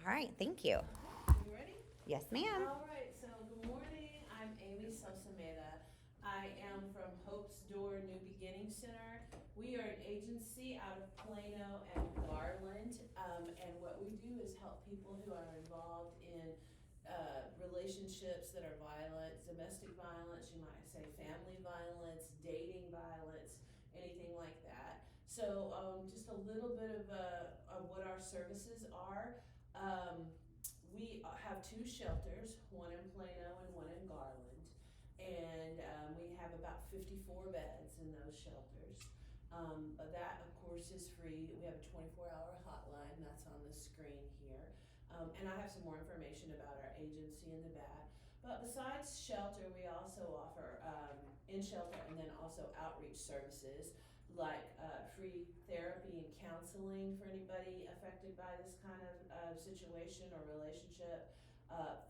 All right, thank you. You ready? Yes, ma'am. All right, so good morning. I'm Amy Sausameda. I am from Hope's Door New Beginning Center. We are an agency out of Plano and Garland, and what we do is help people who are involved in relationships that are violent, domestic violence, you might say family violence, dating violence, anything like that. So just a little bit of what our services are. We have two shelters, one in Plano and one in Garland, and we have about 54 beds in those shelters. But that, of course, is free. We have a 24-hour hotline that's on the screen here. And I have some more information about our agency in the back. But besides shelter, we also offer in shelter and then also outreach services like free therapy and counseling for anybody affected by this kind of situation or relationship,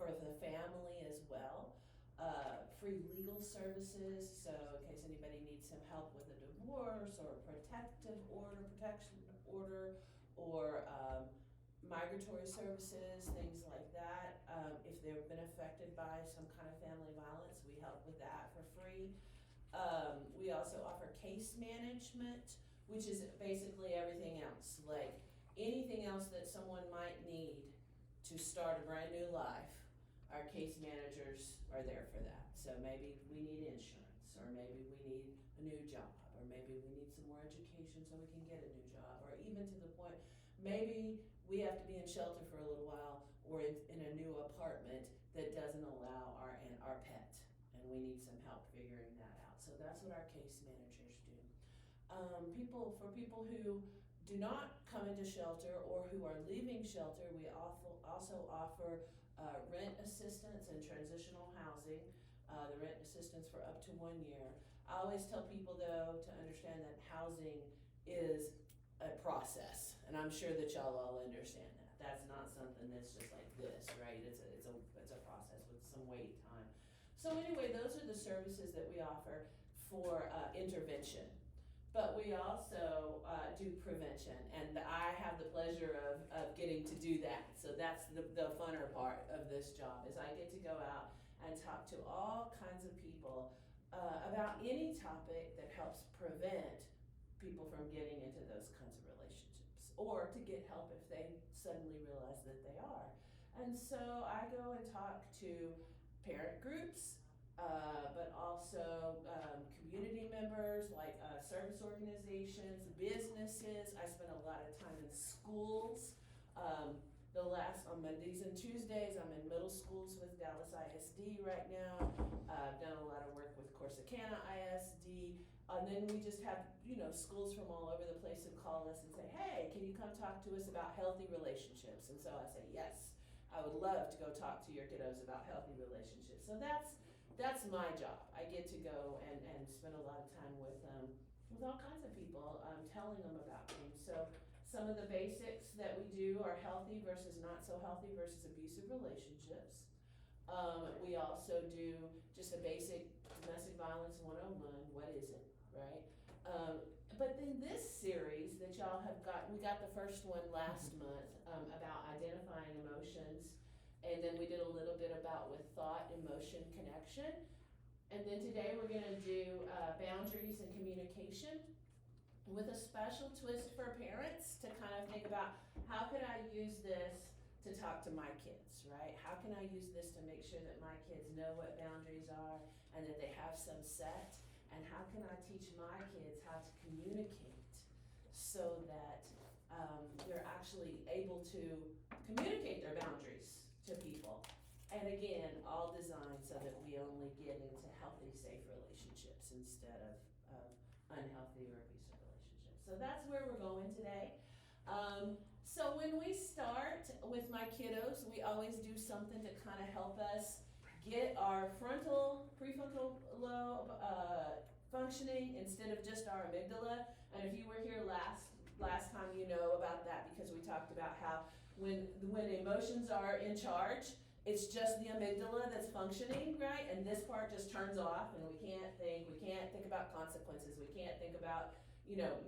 for the family as well. Free legal services, so in case anybody needs some help with a divorce or a protection order, or migratory services, things like that. If they've been affected by some kind of family violence, we help with that for free. We also offer case management, which is basically everything else, like anything else that someone might need to start a brand new life. Our case managers are there for that. So maybe we need insurance, or maybe we need a new job, or maybe we need some more education so we can get a new job, or even to the point, maybe we have to be in shelter for a little while, or in a new apartment that doesn't allow our pet, and we need some help figuring that out. So that's what our case managers do. For people who do not come into shelter or who are leaving shelter, we also offer rent assistance and transitional housing. The rent assistance for up to 1 year. I always tell people though to understand that housing is a process, and I'm sure that y'all all understand that. That's not something that's just like this, right? It's a process with some wait time. So anyway, those are the services that we offer for intervention. But we also do prevention, and I have the pleasure of getting to do that. So that's the funner part of this job, is I get to go out and talk to all kinds of people about any topic that helps prevent people from getting into those kinds of relationships, or to get help if they suddenly realize that they are. And so I go and talk to parent groups, but also community members, like service organizations, businesses. I spend a lot of time in schools. On Mondays and Tuesdays, I'm in middle schools with Dallas ISD right now. I've done a lot of work with Corsicana ISD. And then we just have, schools from all over the place who call us and say, hey, can you come talk to us about healthy relationships? And so I say, yes, I would love to go talk to your kiddos about healthy relationships. So that's my job. I get to go and spend a lot of time with all kinds of people, telling them about things. So some of the basics that we do are healthy versus not so healthy versus abusive relationships. We also do just a basic domestic violence 101. What is it, right? But then this series that y'all have got, we got the first one last month about identifying emotions. And then we did a little bit about with thought, emotion, connection. And then today we're gonna do boundaries and communication, with a special twist for parents to kind of think about, how could I use this to talk to my kids, right? How can I use this to make sure that my kids know what boundaries are and that they have some set? And how can I teach my kids how to communicate so that they're actually able to communicate their boundaries to people? And again, all designed so that we only get into healthy, safe relationships instead of unhealthy or abusive relationships. So that's where we're going today. So when we start with my kiddos, we always do something to kind of help us get our prefrontal lobe functioning instead of just our amygdala. And if you were here last time, you know about that, because we talked about how when emotions are in charge, it's just the amygdala that's functioning, right? And this part just turns off, and we can't think about consequences, we can't think about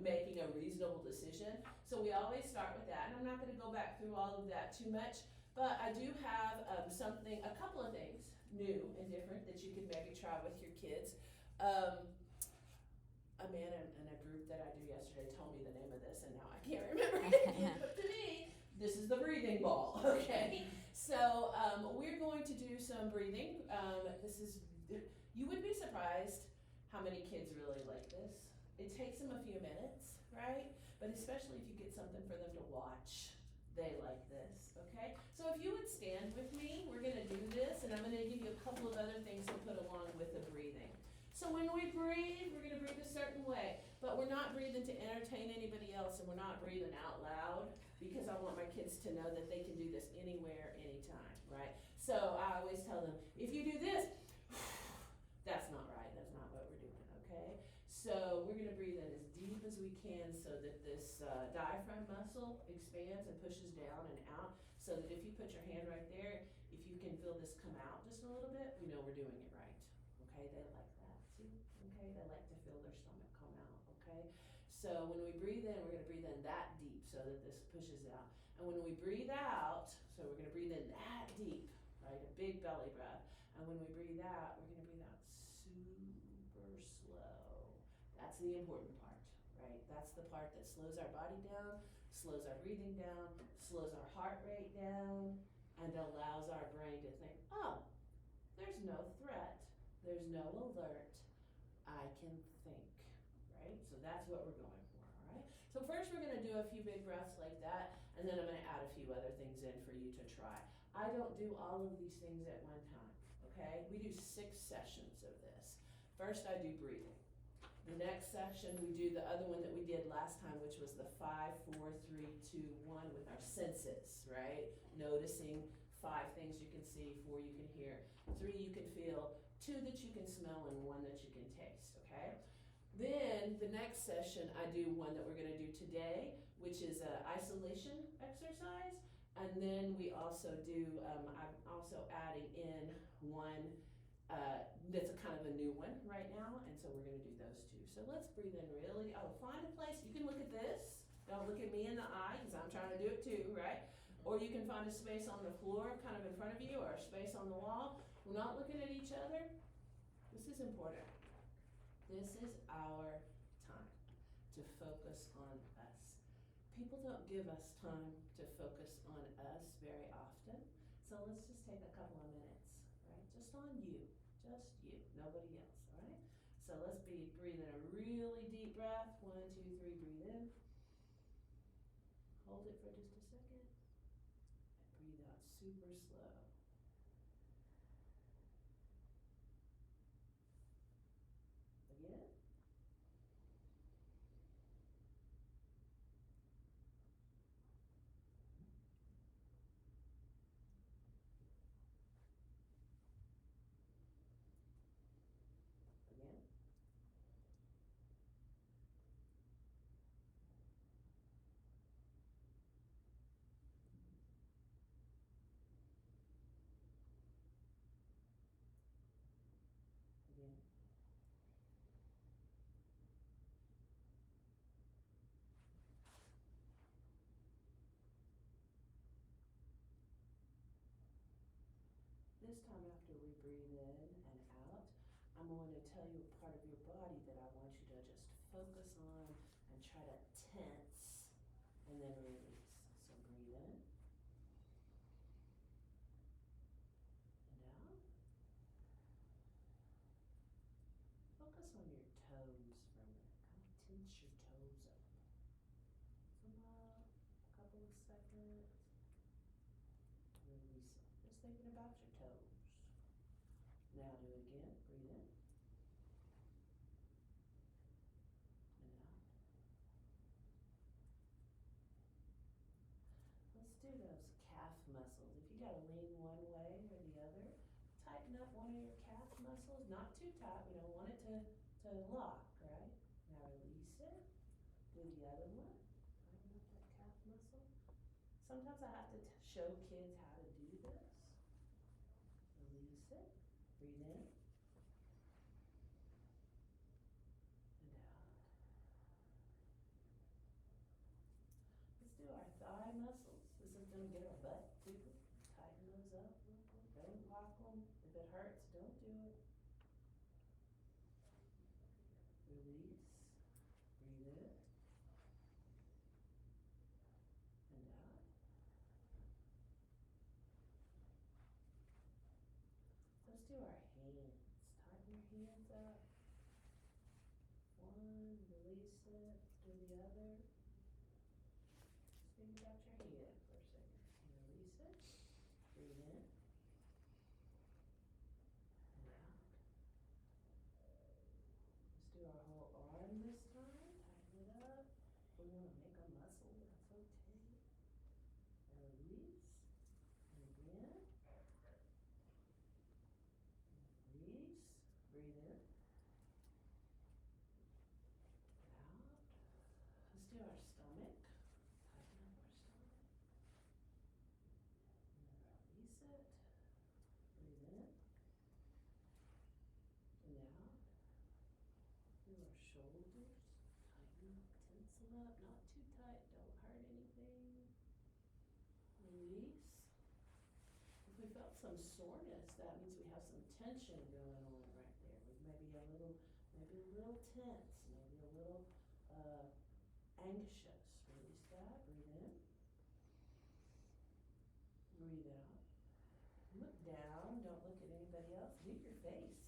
making a reasonable decision. So we always start with that, and I'm not going to go back through all of that too much, But I do have a couple of things new and different that you can maybe try with your kids. A man in a group that I do yesterday told me the name of this, and now I can't remember it again. But to me, this is the breathing ball. Okay, so we're going to do some breathing. You would be surprised how many kids really like this. It takes them a few minutes, right? But especially if you get something for them to watch, they like this, okay? So if you would stand with me, we're gonna do this, and I'm gonna give you a couple of other things to put along with the breathing. So when we breathe, we're gonna breathe a certain way, but we're not breathing to entertain anybody else, and we're not breathing out loud, because I want my kids to know that they can do this anywhere, anytime, right? So I always tell them, if you do this, that's not right, that's not what we're doing, okay? So we're gonna breathe in as deep as we can so that this diaphragm muscle expands and pushes down and out, so that if you put your hand right there, if you can feel this come out just a little bit, we know we're doing it right, okay? They like that too, okay? They like to feel their stomach come out, okay? So when we breathe in, we're gonna breathe in that deep so that this pushes out. And when we breathe out, so we're gonna breathe in that deep, right? A big belly breath. And when we breathe out, we're gonna breathe out super slow. That's the important part, right? That's the part that slows our body down, slows our breathing down, slows our heart rate down, and allows our brain to think, oh, there's no threat, there's no alert, I can think, right? So that's what we're going for, all right? So first we're gonna do a few big breaths like that, and then I'm gonna add a few other things in for you to try. I don't do all of these things at one time, okay? We do 6 sessions of this. First I do breathing. The next session we do the other one that we did last time, which was the 5, 4, 3, 2, 1 with our senses, right? Noticing 5 things you can see, 4 you can hear, 3 you can feel, 2 that you can smell, and 1 that you can taste, okay? Then the next session I do one that we're gonna do today, which is an isolation exercise. And then we also do, I'm also adding in one that's a kind of a new one right now, and so we're gonna do those 2. So let's breathe in really, find a place, you can look at this, don't look at me in the eye, because I'm trying to do it too, right? Or you can find a space on the floor, kind of in front of you, or a space on the wall. We're not looking at each other. This is important. This is our time to focus on us. People don't give us time to focus on us very often, so let's just take a couple of minutes, right? Just on you, nobody else, all right? So let's breathe in a really deep breath. 1, 2, 3, breathe in. Hold it for just a second, and breathe out super slow. Again. Again. Again. This time after we breathe in and out, I'm going to tell you a part of your body that I want you to just focus on and try to tense and then release. So breathe in and out. Focus on your toes for a minute. Kind of tense your toes up. Come up, a couple of seconds. Release it. Just thinking about your toes. Now do it again. Breathe in and out. Let's do those calf muscles. If you gotta lean one way or the other, tighten up one of your calf muscles. Not too tight. We don't want it to lock, right? Now release it. Do the other one. Tighten up that calf muscle. Sometimes I have to show kids how to do this. Release it. Breathe in and out. Let's do our thigh muscles. This is going to get our butt too. it hurts, don't do it. Release, breathe in, and out. Let's do our hands. Tighten your hands up. One, release it, do the other. Just think about your head for a second. Release it, breathe in, and out. Let's do our whole arm this time. Tighten it up. If we want to make a muscle, that's okay. And release, and again. And release, breathe in. Out. Let's do our stomach. Tighten up our stomach. And release it. Breathe in. And out. Do our shoulders. Tighten up, tense them up. Not too tight. Don't hurt anything. Release. If we felt some soreness, that means we have some tension going on right there. We may be a little tense, maybe a little anxious. Release that, breathe in. Breathe out. Look down, don't look at anybody else. Do your face.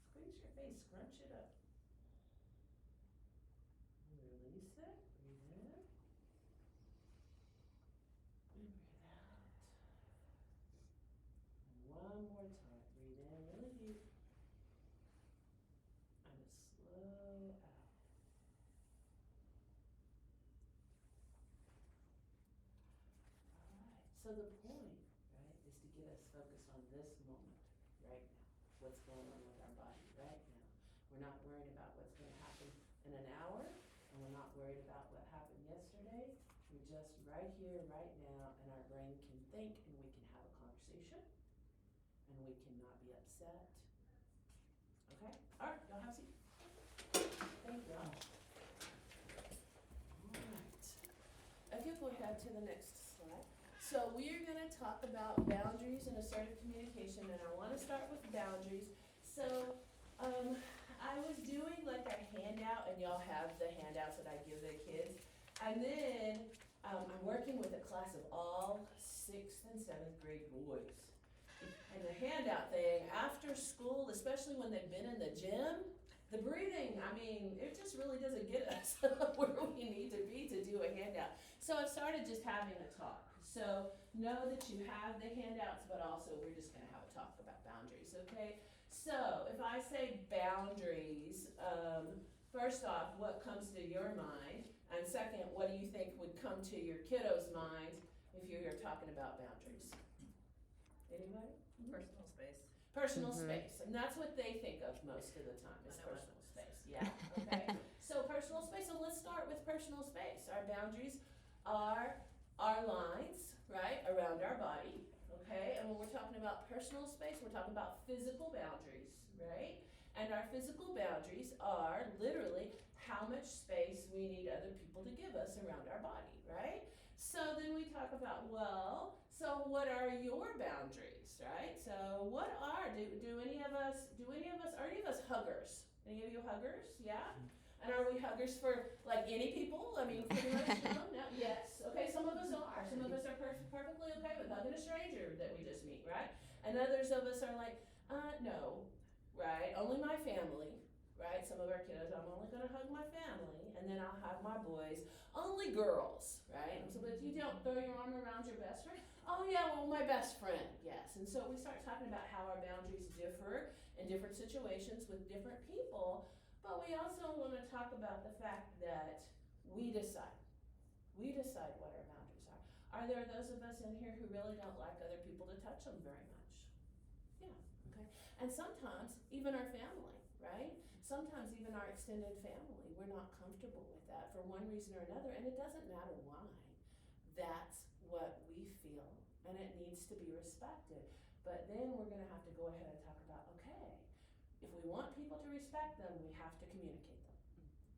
Squeeze your face, scrunch it up. Release it, breathe in. And breathe out. And one more time, breathe in really deep. And slow out. Alright, so the point, right, is to get us focused on this moment, right now. What's going on with our body right now. We're not worried about what's going to happen in an hour, and we're not worried about what happened yesterday. We're just right here, right now, and our brain can think, and we can have a conversation, and we cannot be upset. Okay? Alright, y'all have a seat. Thank you. Alright. Okay, go ahead to the next slide. So we are going to talk about boundaries and assertive communication, and I want to start with boundaries. So I was doing like a handout, and y'all have the handouts that I give the kids. And then I'm working with a class of all 6th and 7th grade boys. And the handout thing, after school, especially when they've been in the gym, the breathing, I mean, it just really doesn't get us where we need to be to do a handout. So I've started just having a talk. So know that you have the handouts, but also we're just going to have a talk about boundaries, okay? So if I say boundaries, first off, what comes to your mind? And second, what do you think would come to your kiddos' minds if you're talking about boundaries? Anybody? Personal space. Personal space, and that's what they think of most of the time, is personal space, yeah, okay? So personal space, so let's start with personal space. Our boundaries are our lines, right, around our body, okay? And when we're talking about personal space, we're talking about physical boundaries, right? And our physical boundaries are literally how much space we need other people to give us around our body, right? So then we talk about, well, so what are your boundaries, right? So what are, do any of us, are any of us huggers? Any of you huggers? Yeah? And are we huggers for like any people? I mean, pretty much, no? Yes. Okay, some of us are. Some of us are perfectly okay with hugging a stranger that we just meet, right? And others of us are like, no, right? Only my family, right? Some of our kiddos, I'm only gonna hug my family, and then I'll have my boys. Only girls, right? So, but you don't throw your arm around your best friend. Oh yeah, well, my best friend, yes. And so we start talking about how our boundaries differ in different situations with different people. But we also want to talk about the fact that we decide. We decide what our boundaries are. Are there those of us in here who really don't like other people to touch them very much? Yeah, okay. And sometimes even our family, right? Sometimes even our extended family, we're not comfortable with that for one reason or another, and it doesn't matter why. That's what we feel, and it needs to be respected. But then we're going to have to go ahead and talk about, okay, if we want people to respect them, we have to communicate them.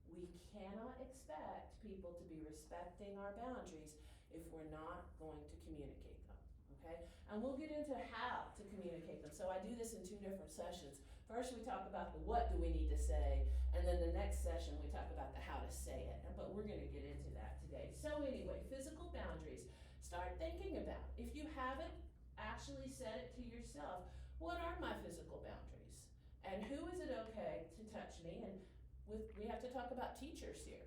We cannot expect people to be respecting our boundaries if we're not going to communicate them, okay? And we'll get into how to communicate them. So I do this in 2 different sessions. First, we talk about the what do we need to say, and then the next session, we talk about the how to say it. But we're gonna get into that today. So anyway, physical boundaries. Start thinking about, if you haven't actually said it to yourself, what are my physical boundaries? And who is it okay to touch me? And we have to talk about teachers here.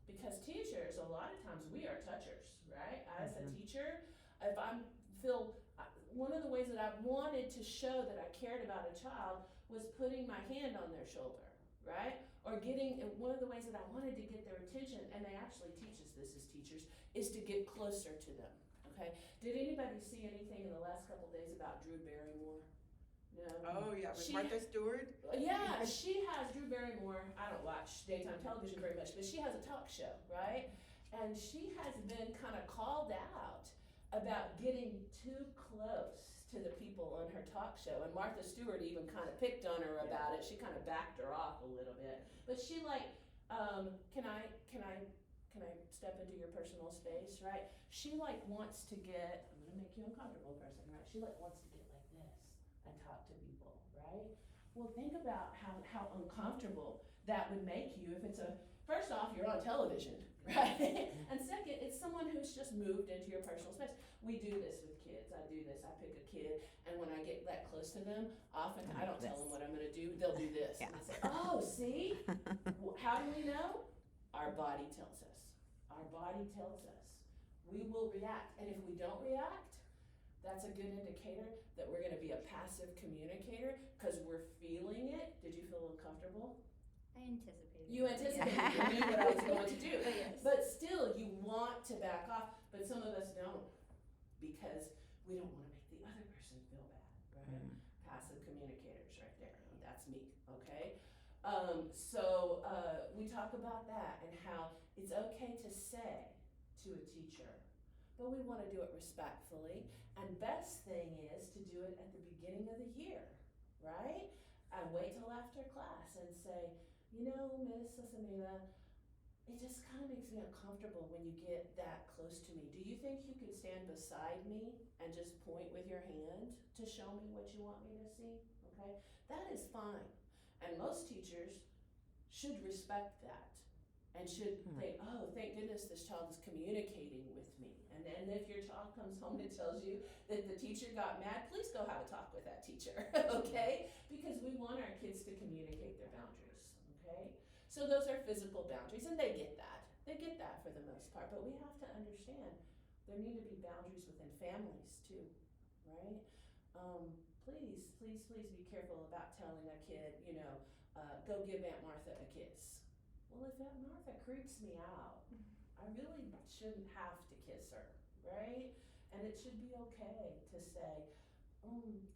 Because teachers, a lot of times, we are touchers, right? As a teacher, if one of the ways that I wanted to show that I cared about a child was putting my hand on their shoulder, right? Or one of the ways that I wanted to get their attention, and they actually teach us this as teachers, is to get closer to them, okay? Did anybody see anything in the last couple days about Drew Barrymore? No. Oh yeah, with Martha Stewart. Yeah, she has Drew Barrymore. I don't watch daytime television very much, but she has a talk show, right? And she has been kind of called out about getting too close to the people on her talk show. And Martha Stewart even kind of picked on her about it. She kind of backed her off a little bit. But she can I step into your personal space, right? She wants to get, I'm gonna make you uncomfortable for a second, right? She wants to get like this and talk to people, right? Well, think about how uncomfortable that would make you if first off, you're on television, right? And second, it's someone who's just moved into your personal space. We do this with kids. I do this. I pick a kid, and when I get that close to them, often I don't tell them what I'm gonna do. They'll do this. Yeah. And I say, oh, see? How do we know? Our body tells us. Our body tells us. We will react, and if we don't react, that's a good indicator that we're gonna be a passive communicator because we're feeling it. Did you feel uncomfortable? I anticipated. You anticipated, you knew what I was going to do. Yes. But still, you want to back off, but some of us don't because we don't wanna make the other person feel bad, right? Passive communicators right there, that's me, okay? We talk about that and how it's okay to say to a teacher, but we wanna do it respectfully. And best thing is to do it at the beginning of the year, right? And wait till after class and say, Miss Sausameda, it just kind of makes me uncomfortable when you get that close to me. Do you think you could stand beside me and just point with your hand to show me what you want me to see? Okay, that is fine. And most teachers should respect that and should think, oh, thank goodness this child is communicating with me. And then if your child comes home and tells you that the teacher got mad, please go have a talk with that teacher, okay? Because we want our kids to communicate their boundaries, okay? So those are physical boundaries, and they get that. They get that for the most part, but we have to understand there need to be boundaries within families too, right? Please be careful about telling a kid, go give Aunt Martha a kiss. Well, if Aunt Martha creeps me out, I really shouldn't have to kiss her, right? And it should be okay to say,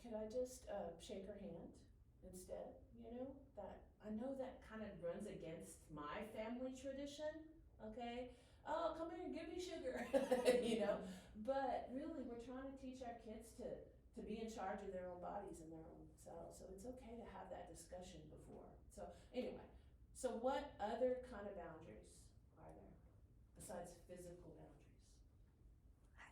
could I just shake her hand instead? That I know that kind of runs against my family tradition, okay? Oh, come here and give me sugar, But really, we're trying to teach our kids to be in charge of their own bodies and their own selves. So it's okay to have that discussion before. So anyway, so what other kind of boundaries are there besides physical boundaries?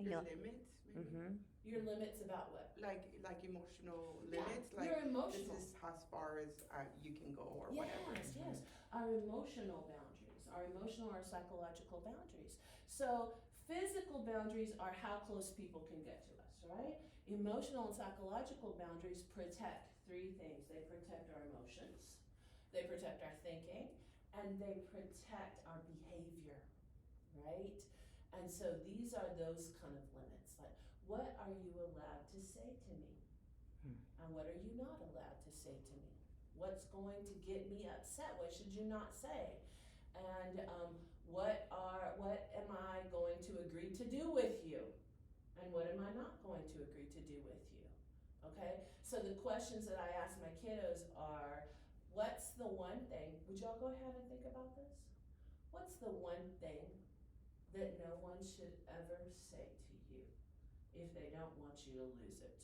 Your limits, maybe? Your limits about what? Like emotional Yeah, limits? your Like emotional. this is as far as you can go or whatever. Yes. Our emotional boundaries, our emotional or psychological boundaries. So physical boundaries are how close people can get to us, right? Emotional and psychological boundaries protect 3 things. They protect our emotions, they protect our thinking, and they protect our behavior, right? And so these are those kind of limits. Like, what are you allowed to say to me? And what are you not allowed to say to me? What's going to get me upset? What should you not say? And what am I going to agree to do with you? And what am I not going to agree to do with you? Okay? So the questions that I ask my kiddos are, what's the one thing, would y'all go ahead and think about this? What's the one thing that no one should ever say to you if they don't want you to lose it?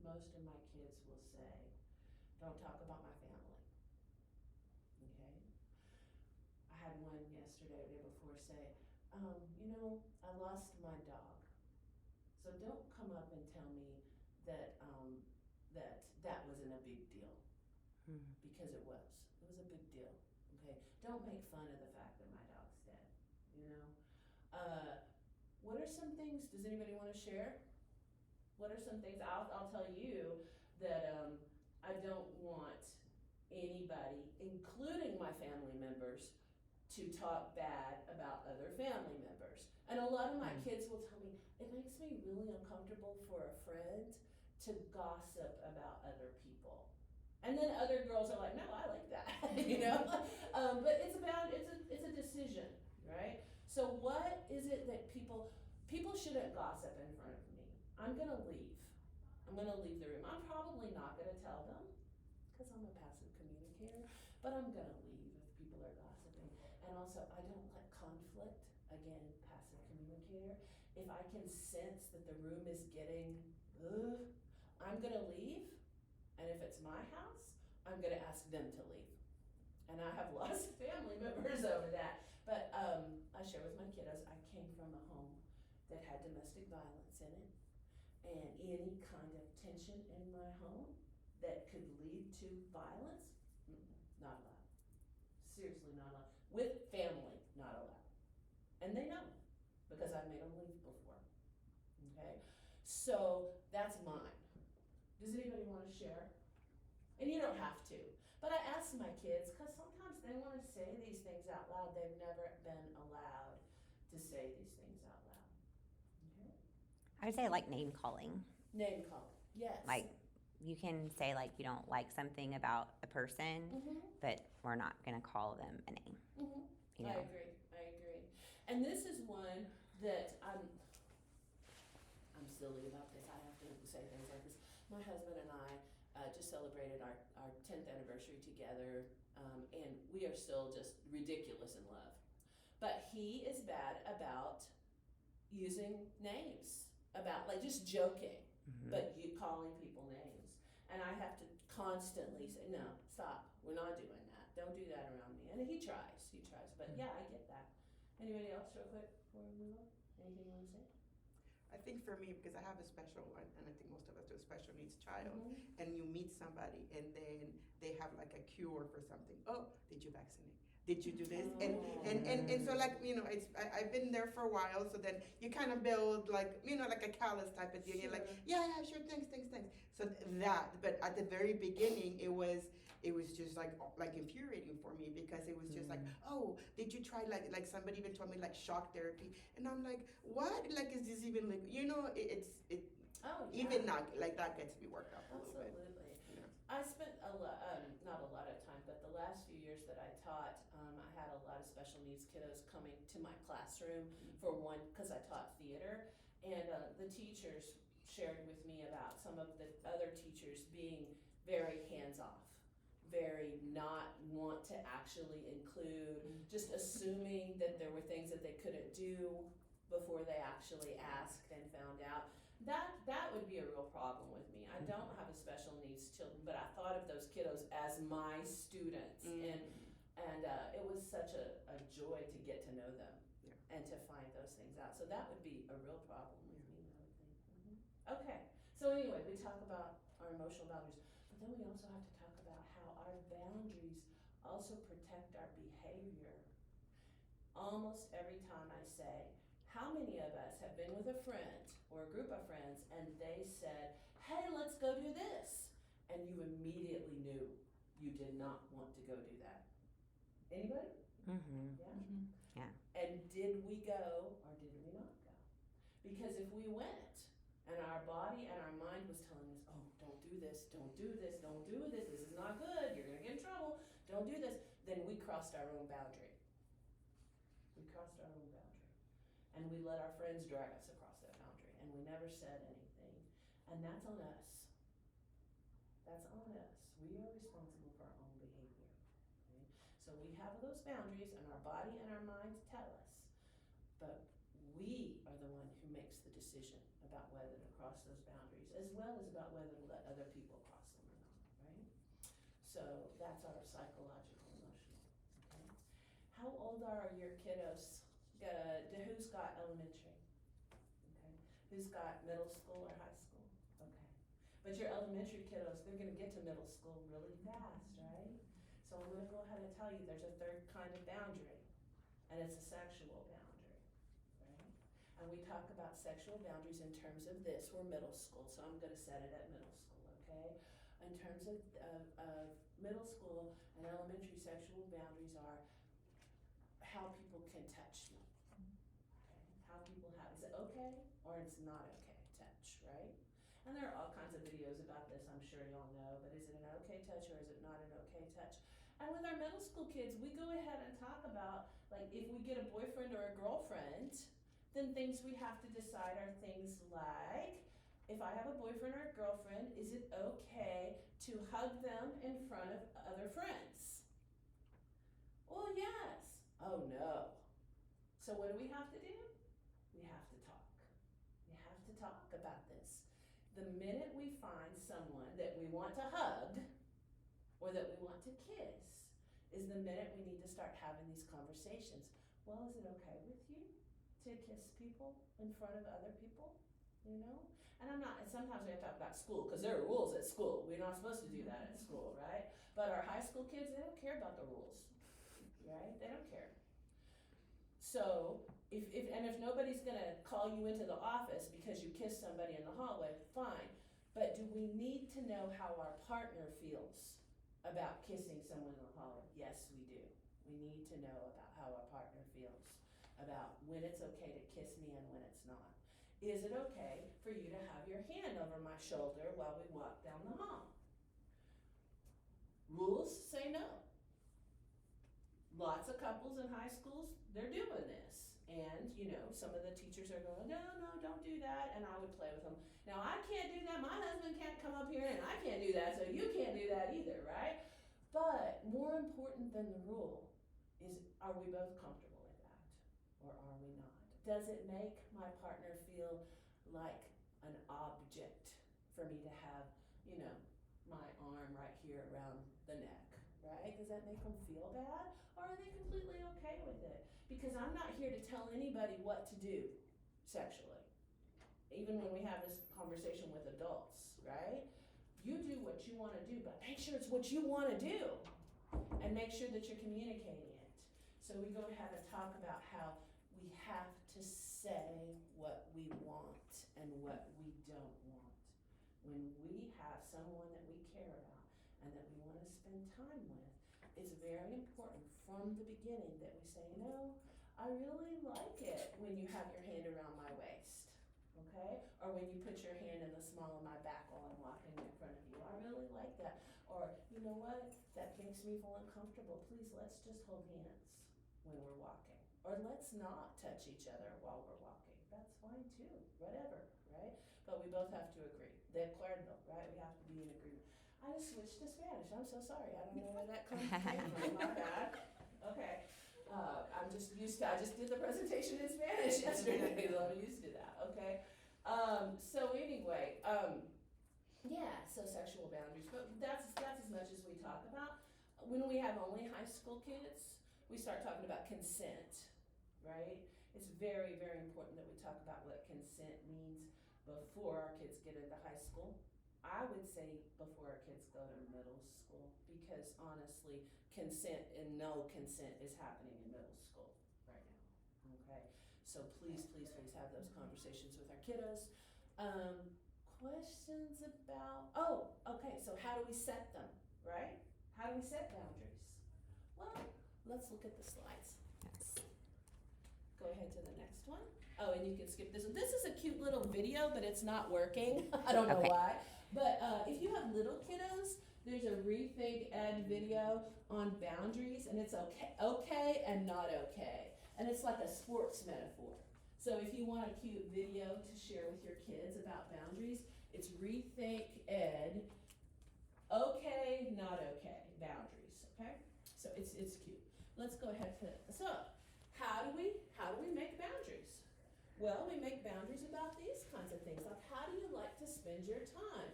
Most of my kids will say, don't talk about my family. Okay? I had one yesterday or the day before say, I lost my dog. So don't come up and tell me that, that wasn't a big deal, because it was. It was a big deal, okay? Don't make fun of the fact that my dog's dead, you know? What are some things, does anybody wanna share? What are some things, I'll tell you that, I don't want anybody, including my family members, to talk bad about other family members. And a lot of my kids will tell me, it makes me really uncomfortable for a friend to gossip about other people. And then other girls are like, no, I like that, you know? But it's a decision, right? So what is it that people shouldn't gossip in front of me. I'm gonna leave. I'm gonna leave the room. I'm probably not gonna tell them, because I'm a passive communicator, but I'm gonna leave if people are gossiping. And also, I don't like conflict. Again, passive communicator. If I can sense that the room is getting, I'm gonna leave. And if it's my house, I'm gonna ask them to leave. And I have lots of family members over that. But I share with my kiddos, I came from a home that had domestic violence in it. And any kind of tension in my home that could lead to violence, not allowed. Seriously not allowed. With family, not allowed. And they know, because I've made them leave before, okay? So that's mine. Does anybody wanna share? And you don't have to, but I ask my kids, cause sometimes they wanna say these things out loud. They've never been allowed to say these things out loud, okay? I would say like name calling. Name calling, yes. Like you can say like you don't like something about a person, but we're not gonna call them a name. You know? I agree. And this is one that I'm silly about this. I have to say things like this. My husband and I just celebrated our 10th anniversary together, and we are still just ridiculous in love. But he is bad about using names, about like just joking, but you calling people names. And I have to constantly say, no, stop, we're not doing that. Don't do that around me. And he tries, but yeah, I get that. Anybody else real quick before we move on? Anything you wanna say? I think for me, because I have a special one, and I think most of us do, a special needs child, and you meet somebody, and then they have like a cure for something. Oh, did you vaccinate? Did you do this? And so like, you know, I've been there for a while, so then you kind of build like, you know, like a callus type of deal. You're like, yeah, sure, thanks. So that, but at the very beginning, it was just like infuriating for me, because it was just like, oh, did you try like somebody even told me like shock therapy, and I'm like, what? Like, is this even like, you know, even now, like that gets me worked up a little bit. Absolutely. Yeah. I spent not a lot of time, but the last few years that I taught, I had a lot of special needs kiddos coming to my classroom for one, because I taught theater, and the teachers shared with me about some of the other teachers being very hands-off, very not want to actually include, just assuming that there were things that they couldn't do before they actually asked and found out. That would be a real problem with me. I don't have a special needs children, but I thought of those kiddos as my students, and it was such a joy to get to know them and to find those things out. So that would be a real problem with me, I would think. Okay, so anyway, we talk about our emotional boundaries, but then we also have to talk about how our boundaries also protect our behavior. Almost every time I say, how many of us have been with a friend or a group of friends and they said, hey, let's go do this, and you immediately knew you did not want to go do that? Anybody? Yeah. And did we go or did we not go? Because if we went and our body and our mind was telling us, oh, don't do this, this is not good, you're gonna get in trouble, don't do this, then we crossed our own boundary. And we let our friends drag us across that boundary, and we never said anything. And that's on us. We are responsible for our own behavior. Okay? So we have those boundaries, and our body and our minds tell us, but we are the one who makes the decision about whether to cross those boundaries, as well as about whether to let other people cross them or not, right? So that's our psychological, emotional, okay? How old are your kiddos? Who's got elementary? Okay. Who's got middle school or high school? Okay. But your elementary kiddos, they're gonna get to middle school really fast, right? So I'm gonna go ahead and tell you there's a third kind of boundary, and it's a sexual boundary, right? And we talk about sexual boundaries in terms of this, we're middle school, so I'm gonna set it at middle school, okay? In terms of middle school and elementary, sexual boundaries are how people can touch me. Okay? How people have, is it okay or it's not okay touch, right? And there are all kinds of videos about this, I'm sure y'all know, but is it an okay touch or is it not an okay touch? And with our middle school kids, we go ahead and talk about, like, if we get a boyfriend or a girlfriend, then things we have to decide are things like, if I have a boyfriend or a girlfriend, is it okay to hug them in front of other friends? Well, yes. Oh no. So what do we have to do? We have to talk. We have to talk about this. The minute we find someone that we want to hug or that we want to kiss is the minute we need to start having these conversations. Well, is it okay with you to kiss people in front of other people? You know? And I'm not, and sometimes we have to talk about school, because there are rules at school. We're not supposed to do that at school, right? But our high school kids, they don't care about the rules, right? They don't care. So, if nobody's gonna call you into the office because you kissed somebody in the hallway, fine. But do we need to know how our partner feels about kissing someone in the hallway? Yes, we do. We need to know about how our partner feels about when it's okay to kiss me and when it's not. Is it okay for you to have your hand over my shoulder while we walk down the hall? Rules say no. Lots of couples in high schools, they're doing this. And, you know, some of the teachers are going, no, don't do that. And I would play with them. Now, I can't do that. My husband can't come up here and I can't do that. So you can't do that either, right? But more important than the rule is, are we both comfortable with that? Or are we not? Does it make my partner feel like an object for me to have, you know, my arm right here around the neck, right? Does that make them feel bad? Or are they completely okay with it? Because I'm not here to tell anybody what to do sexually. Even when we have this conversation with adults, right? You do what you want to do, but make sure it's what you want to do. And make sure that you're communicating it. So we go ahead and talk about how we have to say what we want and what we don't want. When we have someone that we care about and that we want to spend time with, it's very important from the beginning that we say, you know, I really like it when you have your hand around my waist, okay? Or when you put your hand in the small of my back while I'm walking in front of you. I really like that. Or, you know what, that makes me feel uncomfortable. Please, let's just hold hands when we're walking. Or let's not touch each other while we're walking. That's fine too, whatever, right? But we both have to agree. De acuerdo, right? We have to be in agreement. I just switched to Spanish. I'm so sorry. I don't know where that came from. My bad. Okay. I'm just used to, I just did the presentation in Spanish yesterday, so I'm used to that, okay? So anyway, yeah, so sexual boundaries, but that's as much as we talk about. When we have only high school kids, we start talking about consent, right? It's very, very important that we talk about what consent means before our kids get into high school. I would say before our kids go to middle school, because honestly, consent and no consent is happening in middle school right now, okay? So please, please, please have those conversations with our kiddos. Questions about, okay, so how do we set them, right? How do we set boundaries? Well, let's look at the slides. Yes. Go ahead to the next one. Oh, and you can skip this one. This is a cute little video, but it's not working. I don't know Okay. why. But if you have little kiddos, there's a Rethink Ed video on boundaries, and it's okay and not okay. And it's like a sports metaphor. So if you want a cute video to share with your kids about boundaries, it's Rethink Ed, okay, not okay, boundaries, okay? So it's cute. Let's go ahead to, so how do we make boundaries? Well, we make boundaries about these kinds of things, like how do you like to spend your time?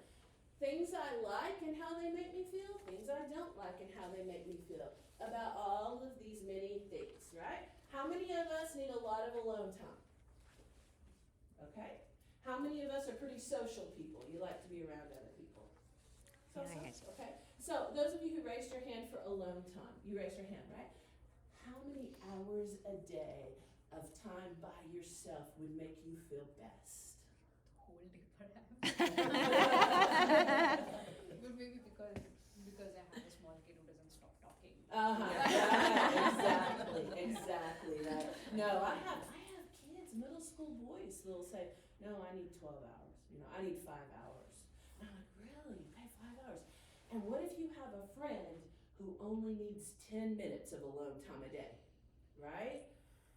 Things I like and how they make me feel, things I don't like and how they make me feel, about all of these many things, right? How many of us need a lot of alone time? Okay. How many of us are pretty social people? You like to be around other people? Right. Okay. So those of you who raised your hand for alone time, you raised your hand, right? How many hours a day of time by yourself would make you feel best? Whole day perhaps. But maybe because I have a small kid who doesn't stop talking. Exactly. Right. No, I have kids, middle school boys, that'll say, no, I need 12 hours. I need 5 hours. And I'm like, really? Okay, 5 hours. And what if you have a friend who only needs 10 minutes of alone time a day, right?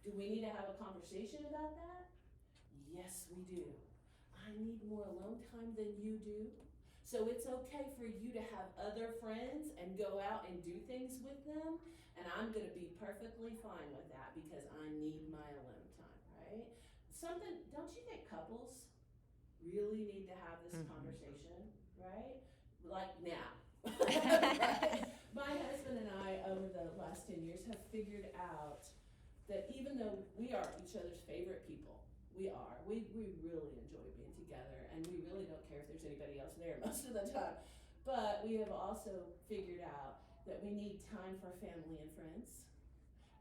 Do we need to have a conversation about that? Yes, we do. I need more alone time than you do. So it's okay for you to have other friends and go out and do things with them, and I'm gonna be perfectly fine with that because I need my alone time, right? Don't you think couples really need to have this conversation, right? Like now. Right? My husband and I, over the last 10 years, have figured out that even though we are each other's favorite people, we really enjoy being together, and we really don't care if there's anybody else there most of the time. But we have also figured out that we need time for family and friends,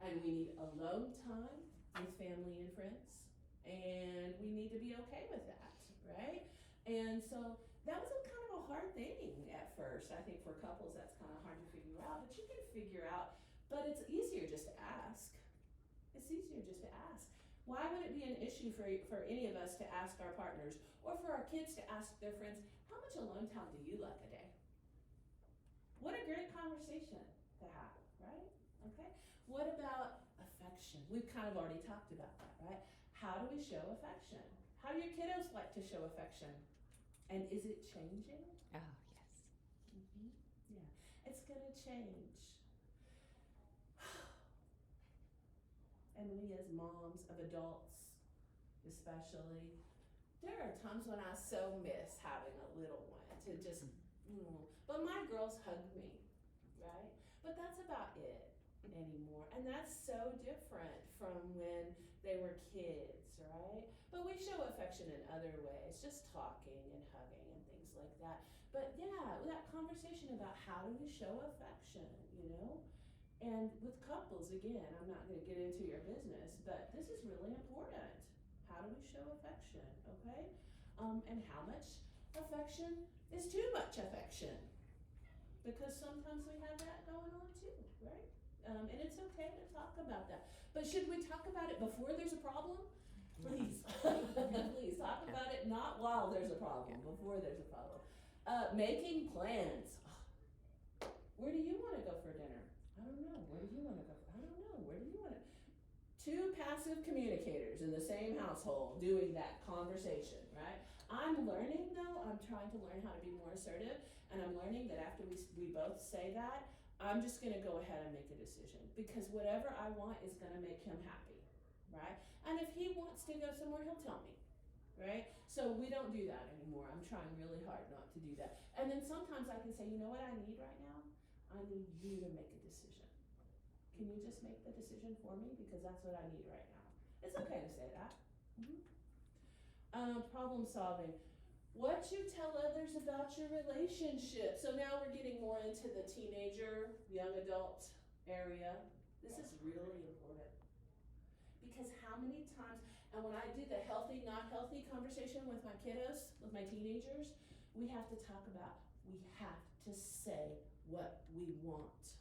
and we need alone time with family and friends, and we need to be okay with that, right? And so that was a kind of a hard thing at first. I think for couples that's kind of hard to figure out, but you can figure out, but it's easier just to ask. It's easier just to ask. Why would it be an issue for any of us to ask our partners or for our kids to ask their friends, how much alone time do you like a day? What a great conversation to have, right? Okay. What about affection? We've kind of already talked about that, right? How do we show affection? How do your kiddos like to show affection? And is it changing? Oh, yes. Mm-hmm. Yeah, it's gonna change. And we as moms of adults, especially, there are times when I so miss having a little one to just, but my girls hug me, right? But that's about it anymore. And that's so different from when they were kids, right? But we show affection in other ways, just talking and hugging and things like that. But yeah, that conversation about how do we show affection, And with couples, again, I'm not going to get into your business, but this is really important. How do we show affection, okay? And how much affection is too much affection? Because sometimes we have that going on too, right? And it's okay to talk about that. But should we talk about it before there's a problem? Please, please talk about it not while there's a problem, before there's a problem. Making plans. Where do you want to go for dinner? I don't know. Where do you want to go? I don't know. Where do you want to? Two passive communicators in the same household doing that conversation, right? I'm learning though, I'm trying to learn how to be more assertive, and I'm learning that after we both say that, I'm just gonna go ahead and make a decision because whatever I want is gonna make him happy, right? And if he wants to go somewhere, he'll tell me, right? So we don't do that anymore. I'm trying really hard not to do that. And then sometimes I can say, you know what I need right now? I need you to make a decision. Can you just make the decision for me? Because that's what I need right now. It's okay to say that. Problem solving. What you tell others about your relationship. So now we're getting more into the teenager, young adult area. This is really important. Because how many times, and when I do the healthy, not healthy conversation with my kiddos, with my teenagers, we have to talk about, we have to say what we want.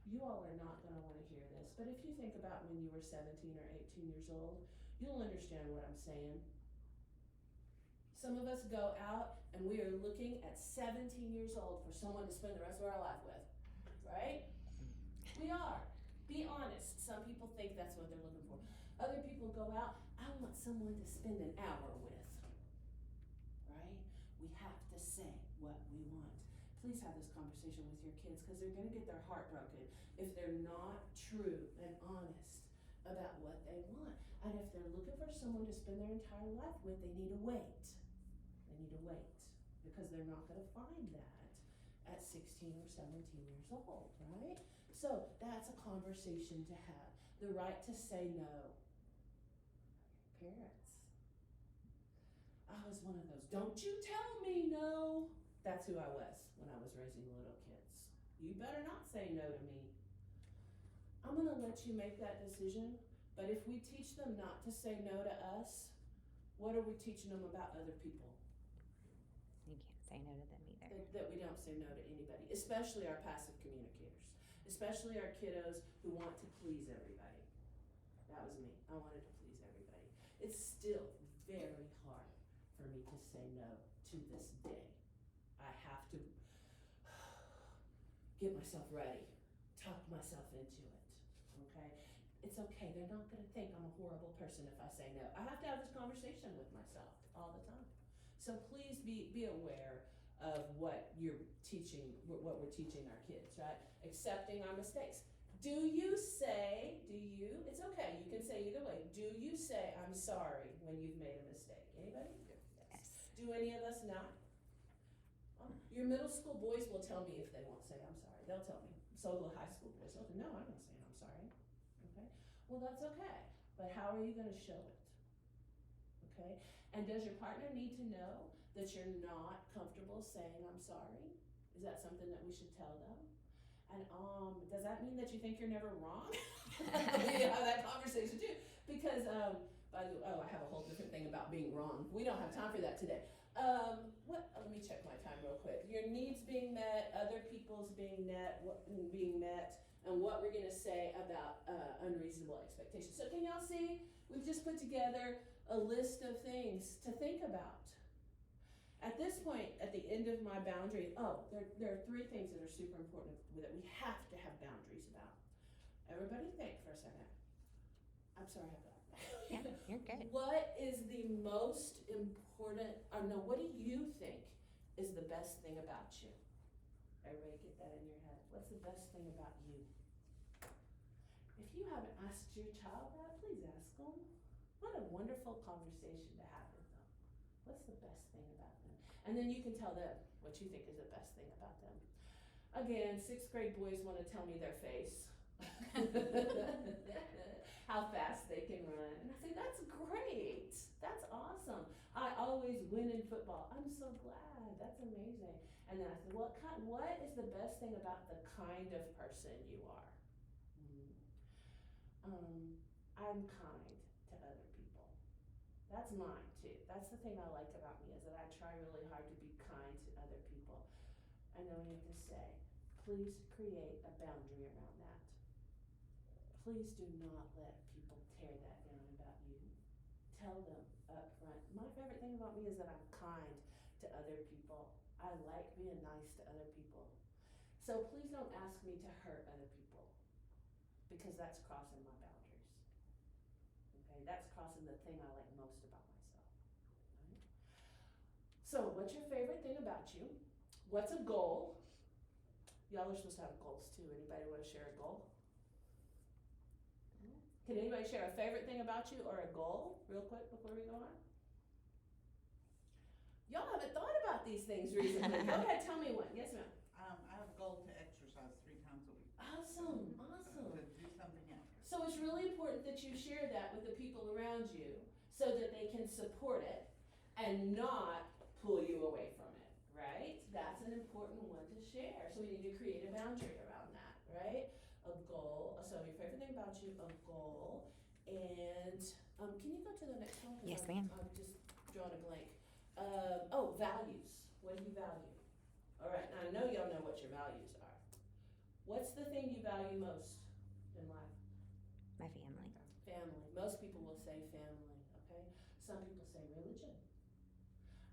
You all are not going to want to hear this, but if you think about when you were 17 or 18 years old, you'll understand what I'm saying. Some of us go out and we are looking at 17 years old for someone to spend the rest of our life with, right? We are. Be honest. Some people think that's what they're looking for. Other people go out, I want someone to spend an hour with, right? We have to say what we want. Please have this conversation with your kids because they're going to get their heart broken if they're not true and honest about what they want. And if they're looking for someone to spend their entire life with, they need to wait. They need to wait because they're not going to find that at 16 or 17 years old, right? So that's a conversation to have. The right to say no. Parents. one of those, don't you tell me no. That's who I was when I was raising little kids. You better not say no to me. I'm gonna let you make that decision, but if we teach them not to say no to us, what are we teaching them about other people? You can't say no to them either. That we don't say no to anybody, especially our passive communicators, especially our kiddos who want to please everybody. That was me. I wanted to please everybody. It's still very hard for me to say no to this day. I have to get myself ready, talk myself into it, okay? It's okay, they're not gonna think I'm a horrible person if I say no. I have to have this conversation with myself all the time. So please be aware of what you're teaching, what we're teaching our kids, right? Accepting our mistakes. It's okay, you can say either way. Do you say I'm sorry when you've made a mistake? Anybody? Yes. Do any of us not? Your middle school boys will tell me if they won't say I'm sorry. They'll tell me. So will high school boys. They'll say, no, I'm not saying I'm sorry. Okay? Well, that's okay. But how are you going to show it? Okay? And does your partner need to know that you're not comfortable saying I'm sorry? Is that something that we should tell them? And does that mean that you think you're never wrong? We have that conversation too. Because I have a whole different thing about being wrong. We don't have time for that today. Let me check my time real quick. Your needs being met, other people's being met, and what we're gonna say about unreasonable expectations. So can y'all see? We've just put together a list of things to think about. At this point, at the end of my boundary, there are three things that are super important that we have to have boundaries about. Everybody think for a second. I'm sorry about that. Yeah, you're good. What is the most important, what do you think is the best thing about you? Everybody get that in your head. What's the best thing about you? If you haven't asked your child that, please ask them. What a wonderful conversation to have with them. What's the best thing about them? And then you can tell them what you think is the best thing about them. Again, 6th grade boys want to tell me their face. How fast they can run. And I say, that's great. That's awesome. I always win in football. I'm so glad. That's amazing. And then I said, what is the best thing about the kind of person you are? I'm kind to other people. That's mine too. That's the thing I like about me, is that I try really hard to be kind to other people. And then we have to say, please create a boundary around that. Please do not let people tear that down about you. Tell them up front. My favorite thing about me is that I'm kind to other people. I like being nice to other people. So please don't ask me to hurt other people, because that's crossing my boundaries. Okay, that's crossing the thing I like most about myself. Right? So what's your favorite thing about you? What's a goal? Y'all are supposed to have goals too. Anybody want to share a goal? Can anybody share a favorite thing about you or a goal real quick before we go on? Y'all haven't thought about these things recently. Go ahead, tell me one. Yes, ma'am. I have a goal to exercise 3 times a week. Awesome. To do something else. So it's really important that you share that with the people around you so that they can support it and not pull you away from it, right? That's an important one to share. So we need to create a boundary around that, right? A goal. So your favorite thing about you, a goal. And can you go to the next one? Yes, ma'am. I'm just drawing a blank. Values. What do you value? All right, now I know y'all know what your values are. What's the thing you value most in life? My family. Family. Most people will say family, okay? Some people say religion.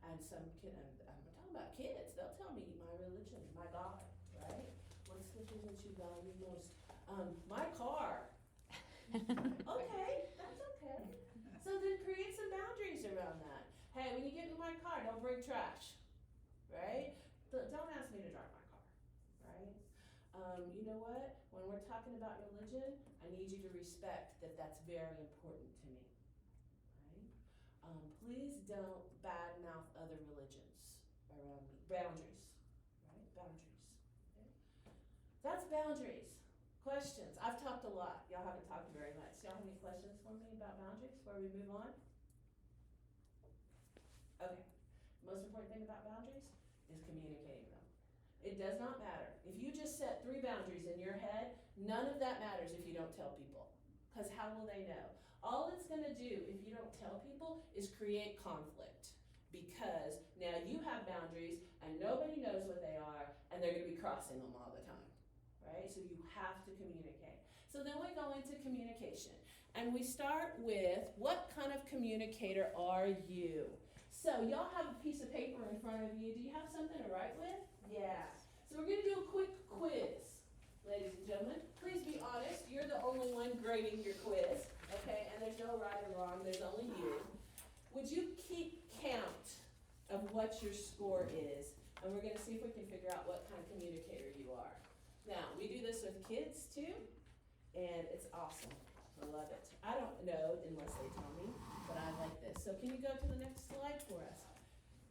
And I'm talking about kids, they'll tell me my religion, my God, right? What's the thing that you value most? My car. Okay, that's okay. So then create some boundaries around that. Hey, when you get in my car, don't bring trash, right? Don't ask me to drive my car, right? You know what? When we're talking about religion, I need you to respect that that's very important to me, right? Please don't badmouth other religions around me. Boundaries, right? Boundaries, okay? That's boundaries. Questions? I've talked a lot. Y'all haven't talked very much. Y'all have any questions for me about boundaries before we move on? Okay. thing about boundaries is communicating them. It does not matter. If you just set 3 boundaries in your head, none of that matters if you don't tell people. Because how will they know? All it's going to do if you don't tell people is create conflict. Because now you have boundaries and nobody knows what they are and they're going to be crossing them all the time. Right? So you have to communicate. So then we go into communication. And we start with, what kind of communicator are you? So y'all have a piece of paper in front of you. Do you have something to write with? Yeah. So we're going to do a quick quiz, ladies and gentlemen. Please be honest. You're the only one grading your quiz, okay? And there's no right or wrong. There's only you. Would you keep count of what your score is? And we're going to see if we can figure out what kind of communicator you are. Now, we do this with kids too, and it's awesome. I love it. I don't know unless they tell me, but I like this. So can you go to the next slide for us?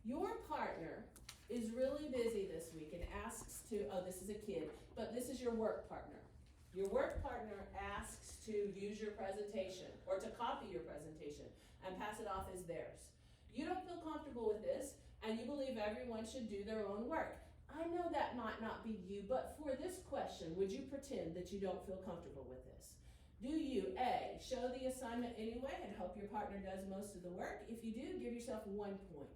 Your partner is really busy this week and asks to, oh, this is a kid, but this is your work partner. Your work partner asks to use your presentation or to copy your presentation and pass it off as theirs. You don't feel comfortable with this, and you believe everyone should do their own work. I know that might not be you, but for this question, would you pretend that you don't feel comfortable with this? Do you, A, show the assignment anyway and hope your partner does most of the work? If you do, give yourself 1 point.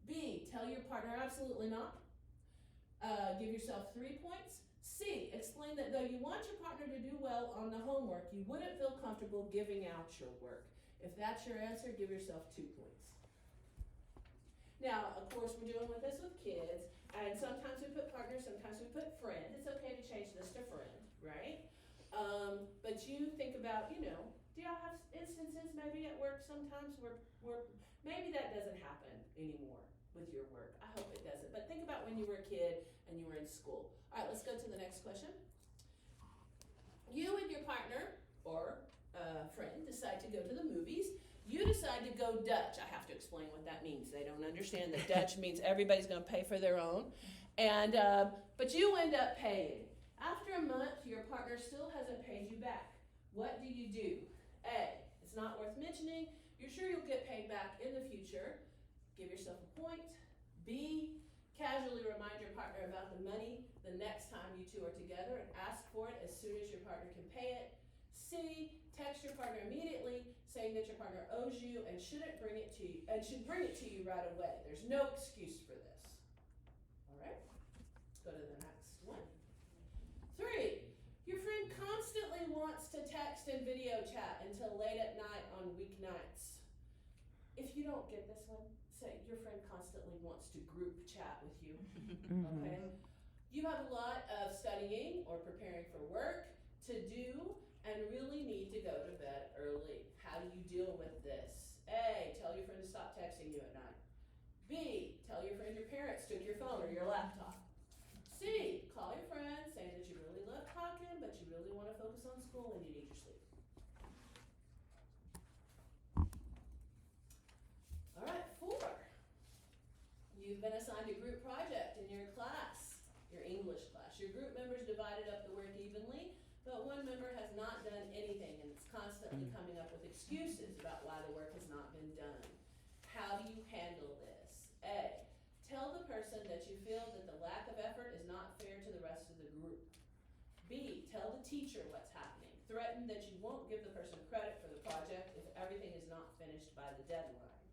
B, tell your partner absolutely not. Give yourself 3 points. C, explain that though you want your partner to do well on the homework, you wouldn't feel comfortable giving out your work. If that's your answer, give yourself 2 points. Now, of course, we're doing this with kids, and sometimes we put partner, sometimes we put friend. It's okay to change this to friend, right? But you think about, do y'all have instances maybe at work sometimes where maybe that doesn't happen anymore with your work. I hope it doesn't. But think about when you were a kid and you were in school. All right, let's go to the next question. You and your partner or friend decide to go to the movies. You decide to go Dutch. I have to explain what that means. They don't understand that Dutch means everybody's going to pay for their own. And but you end up paying. After a month, your partner still hasn't paid you back. What do you do? A, it's not worth mentioning. You're sure you'll get paid back in the future. Give yourself a point. B, casually remind your partner about the money the next time you two are together and ask for it as soon as your partner can pay it. C, text your partner immediately saying that your partner owes you and should bring it to you right away. There's no excuse for this. All right, let's go to the next one. 3, your friend constantly wants to text and video chat until late at night on weeknights. If you don't get this one, say your friend constantly wants to group chat with you, okay? You have a lot of studying or preparing for work to do and really need to go to bed early. How do you deal with this? A, tell your friend to stop texting you at night. B, tell your friend your parents took your phone or your laptop. C, call your friend saying that you really love talking, but you really want to focus on school and you need your sleep. All right, 4. You've been assigned a group project in your class, your English class. Your group members divided up the work evenly, but one member has not done anything and is constantly coming up with excuses about why the work has not been done. How do you handle this? A, tell the person that you feel that the lack of effort is not fair to the rest of the group. B, tell the teacher what's happening. Threaten that you won't give the person credit for the project if everything is not finished by the deadline.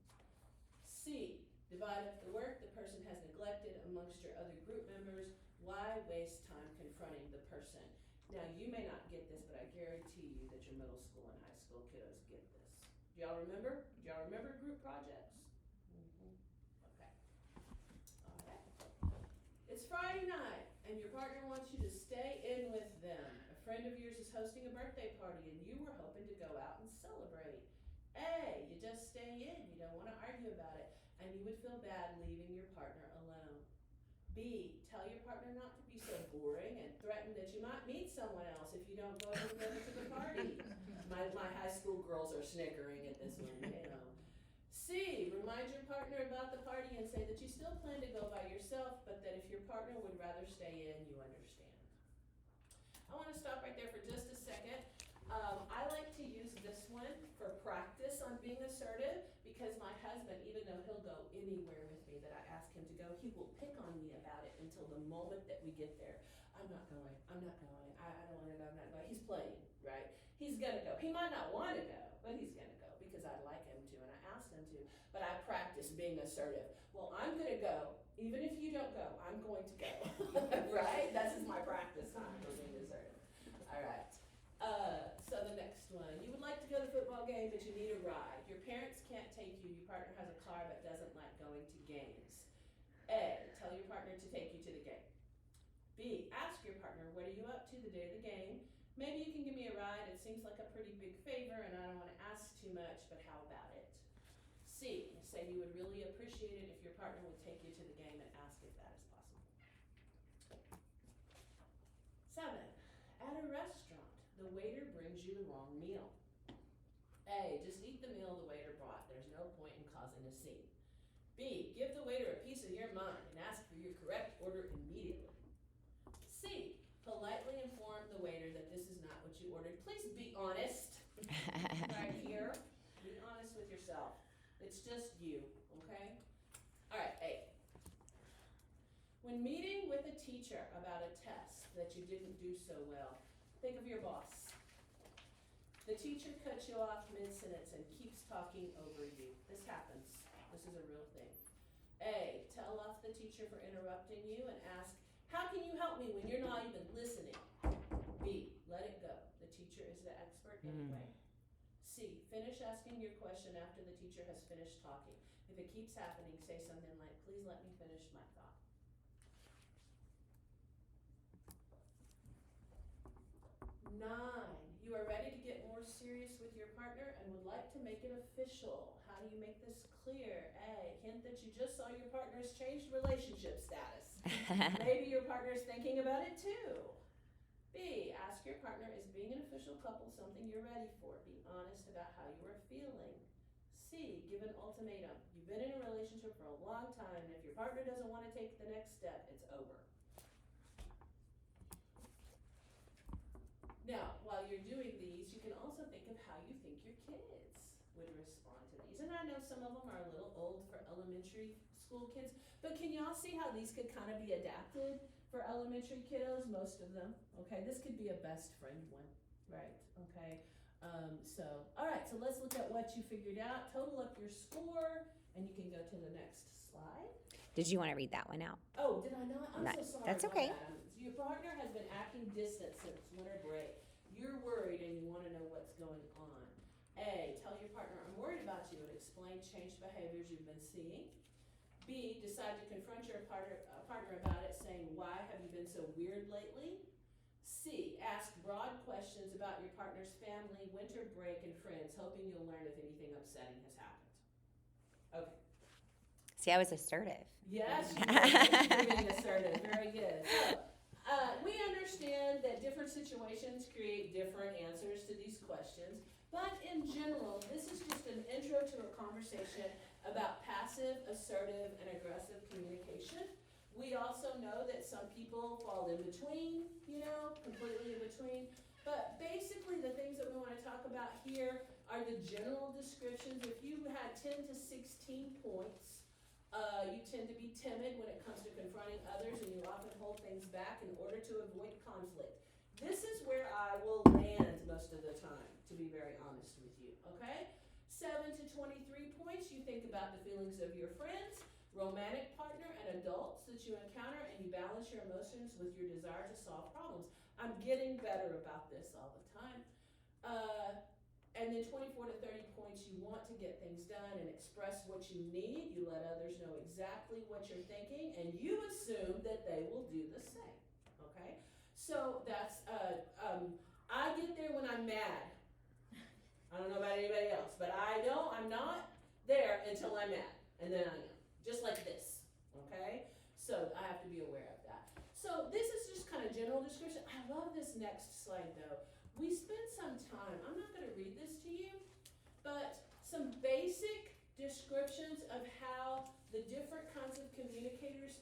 C, divide up the work the person has neglected amongst your other group members. Why waste time confronting the person? Now, you may not get this, but I guarantee you that your middle school and high school kiddos get this. Do y'all remember? Do y'all remember group projects? Okay. All right. It's Friday night, and your partner wants you to stay in with them. A friend of yours is hosting a birthday party, and you were hoping to go out and celebrate. A, you just stay in. You don't want to argue about it, and you would feel bad leaving your partner alone. B, tell your partner not to be so boring and threaten that you might meet someone else if you don't go with them to the party. My high school girls are snickering at this one, C, remind your partner about the party and say that you still plan to go by yourself, but that if your partner would rather stay in, you understand. I want to stop right there for just a second. I like to use this one for practice on being assertive because my husband, even though he'll go anywhere with me that I ask him to go, moment that we get there, I'm not going, I don't wanna go, I'm not going, he's playing, right? He's gonna go. He might not wanna go, but he's gonna go because I'd like him to and I asked him to, but I practice being assertive. Well, I'm gonna go, even if you don't go, I'm going to go, right? This is my practice time for being assertive. All right. So the next one, you would like to go to the football game, but you need a ride. Your parents can't take you. Your partner has a car but doesn't like going to games. A, tell your partner to take you to the game. B, ask your partner, what are you up to the day of the game? Maybe you can give me a ride. It seems like a pretty big favor and I don't want to ask too much, but how about it? C, say you would really appreciate it if your partner would take you to the game and ask if that is possible. 7, at a restaurant, the waiter brings you the wrong meal. A, just eat the meal the waiter brought. There's no point in causing a scene. B, give the waiter a piece of your mind and ask for your correct order immediately. C, politely inform the waiter that this is not what you ordered. Please be honest. Right here. Be honest with yourself. It's just you, okay? All right, A. When meeting with a teacher about a test that you didn't do so well, think of your boss. The teacher cuts you off mid-sentence and keeps talking over you. This happens. This is a real thing. A, tell off the teacher for interrupting you and ask, how can you help me when you're not even listening? B, let it go. The teacher is the expert anyway. C, finish asking your question after the teacher has finished talking. If it keeps happening, say something like, please let me finish my thought. 9, you are ready to get more serious with your partner and would like to make it official. How do you make this clear? A, hint that you just saw your partner's changed relationship status. Maybe your partner's thinking about it too. B, ask your partner, is being an official couple something you're ready for? Be honest about how you are feeling. C, give an ultimatum. You've been in a relationship for a long time, and if your partner doesn't want to take the next step, it's over. Now, while you're doing these, you can also think of how you think your kids would respond to these. And I know some of them are a little old for elementary school kids, but can y'all see how these could kind of be adapted for elementary kiddos? Most of them, okay? This could be a best friend one, right? Okay, all right, so let's look at what you figured out. Total up your score, and you can go to the next slide. Did you want to read that one out? Oh, did I not? I'm so sorry. That's okay. Your partner has been acting distant since winter break. You're worried and you want to know what's going on. A, tell your partner, I'm worried about you, and explain changed behaviors you've been seeing. B, decide to confront your partner about it, saying, why have you been so weird lately? C, ask broad questions about your partner's family, winter break, and friends, hoping you'll learn if anything upsetting has happened. Okay. See, I was assertive. Yes, you are being assertive. Very good. So, we understand that different situations create different answers to these questions, but in general, this is just an intro to a conversation about passive, assertive, and aggressive communication. We also know that some people fall in between, completely in between. But basically the things that we want to talk about here are the general descriptions. If you had 10 to 16 points, you tend to be timid when it comes to confronting others, and you often hold things back in order to avoid conflict. This is where I will land most of the time, to be very honest with you, okay? 7 to 23 points, you think about the feelings of your friends, romantic partner, and adults that you encounter, and you balance your emotions with your desire to solve problems. I'm getting better about this all the time. And then 24 to 30 points, you want to get things done and express what you need. You let others know exactly what you're thinking, and you assume that they will do the same, okay? So that's, I get there when I'm mad. I don't know about anybody else, but I know I'm not there until I'm mad, and then I am, just like this, okay? So I have to be aware of that. So this is just kind of general description. I love this next slide though. We spent some time, I'm not gonna read this to you, but some basic descriptions of how the different kinds of communicators,